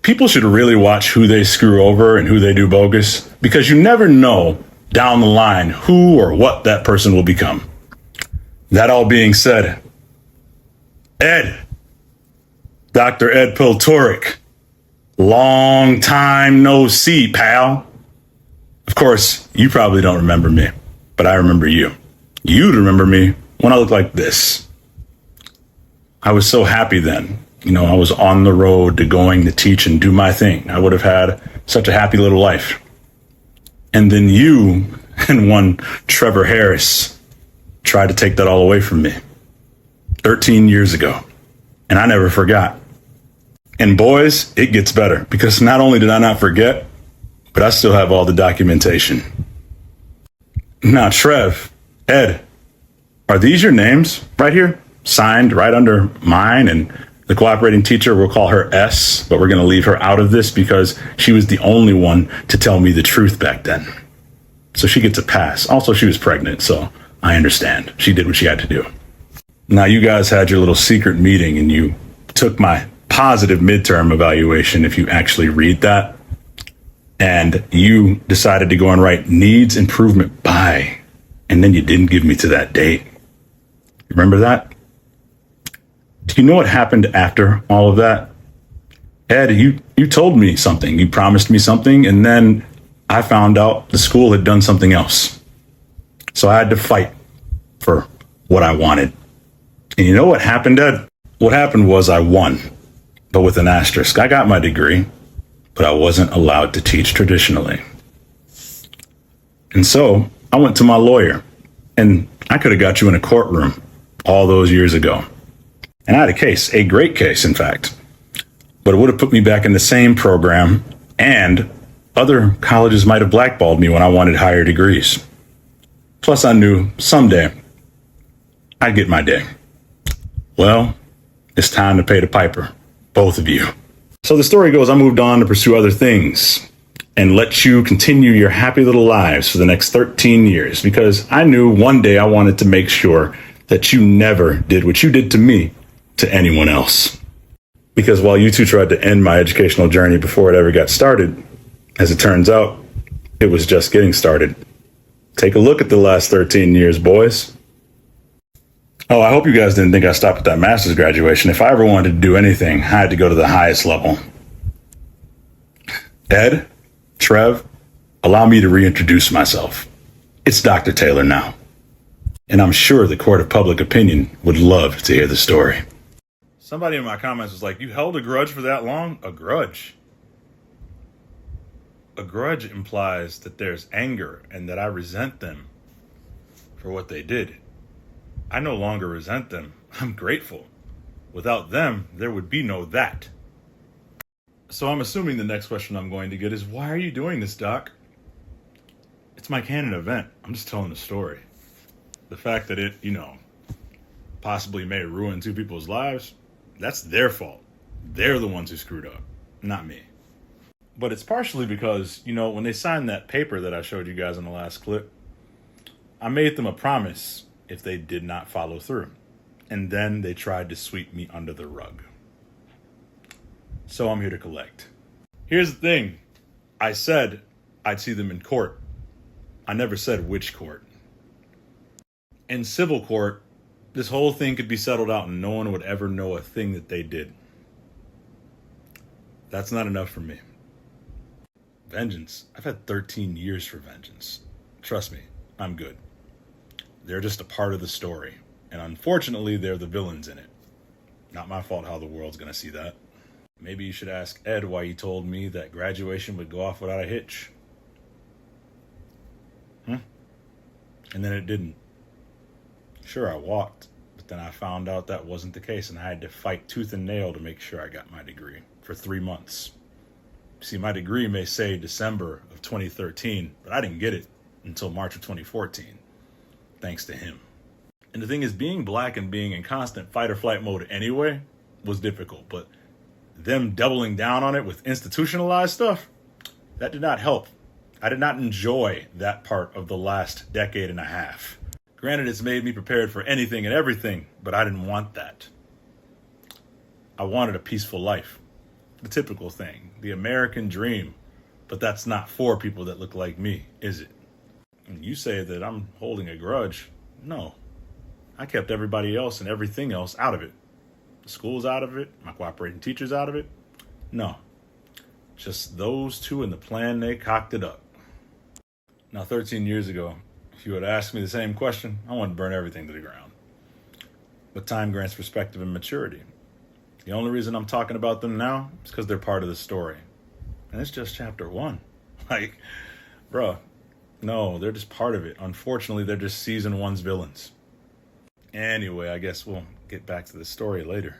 People should really watch who they screw over and who they do bogus, because you never know down the line who or what that person will become. That all being said, Ed, Dr. Ed Piltoric, long time no see, pal. Of course, you probably don't remember me, but I remember you. You'd remember me when I looked like this. I was so happy then. I was on the road to going to teach and do my thing. I would have had such a happy little life. And then you and one Trevor Harris tried to take that all away from me 13 years ago. And I never forgot. And boys, it gets better, because not only did I not forget, but I still have all the documentation. Now, Trev, Ed, are these your names right here? Signed right under mine, and the cooperating teacher, we'll call her S, but we're going to leave her out of this because she was the only one to tell me the truth back then. So she gets a pass. Also, she was pregnant, so I understand. She did what she had to do. Now, you guys had your little secret meeting and you took my positive midterm evaluation, if you actually read that, and you decided to go and write needs improvement by, and then you didn't give me to that date. Remember that? Do you know what happened after all of that? Ed, you told me something. You promised me something, and then I found out the school had done something else. So I had to fight for what I wanted. And you know what happened, Ed? What happened was I won, but with an asterisk. I got my degree, but I wasn't allowed to teach traditionally. And so I went to my lawyer, and I could have got you in a courtroom all those years ago. And I had a case, a great case, in fact, but it would have put me back in the same program, and other colleges might have blackballed me when I wanted higher degrees. Plus, I knew someday I'd get my day. Well, it's time to pay the piper, both of you. So the story goes, I moved on to pursue other things and let you continue your happy little lives for the next 13 years, because I knew one day I wanted to make sure that you never did what you did to me to anyone else. Because while you two tried to end my educational journey before it ever got started, as it turns out, it was just getting started. Take a look at the last 13 years, boys. Oh, I hope you guys didn't think I stopped at that master's graduation. If I ever wanted to do anything, I had to go to the highest level. Ed, Trev, allow me to reintroduce myself. It's Dr. Taylor now. And I'm sure the court of public opinion would love to hear the story. Somebody in my comments was like, you held a grudge for that long? A grudge? A grudge implies that there's anger and that I resent them for what they did. I no longer resent them. I'm grateful. Without them, there would be no that. So I'm assuming the next question I'm going to get is, why are you doing this, Doc? It's my canon event. I'm just telling the story. The fact that it, possibly may ruin two people's lives, that's their fault. They're the ones who screwed up, not me. But it's partially because, when they signed that paper that I showed you guys in the last clip, I made them a promise if they did not follow through. And then they tried to sweep me under the rug. So I'm here to collect. Here's the thing. I said I'd see them in court. I never said which court. In civil court, this whole thing could be settled out and no one would ever know a thing that they did. That's not enough for me. Vengeance. I've had 13 years for vengeance. Trust me, I'm good. They're just a part of the story. And unfortunately, they're the villains in it. Not my fault how the world's going to see that. Maybe you should ask Ed why he told me that graduation would go off without a hitch. And then it didn't. Sure, I walked, but then I found out that wasn't the case, and I had to fight tooth and nail to make sure I got my degree for 3 months. See, my degree may say December of 2013, but I didn't get it until March of 2014, thanks to him. And the thing is, being black and being in constant fight or flight mode anyway was difficult, but them doubling down on it with institutionalized stuff, that did not help. I did not enjoy that part of the last decade and a half. Granted, it's made me prepared for anything and everything, but I didn't want that. I wanted a peaceful life. the typical thing, the American dream. But that's not for people that look like me, is it? And you say that I'm holding a grudge. No. I kept everybody else and everything else out of it. The school's out of it. My cooperating teacher's out of it. No. Just those two and the plan they cocked up. Now, 13 years ago, if you had asked me the same question, I wanted to burn everything to the ground. But time grants perspective and maturity. The only reason I'm talking about them now is because they're part of the story. And it's just chapter 1. Like, bruh, no, they're just part of it. Unfortunately, they're just season 1's villains. Anyway, I guess we'll get back to the story later.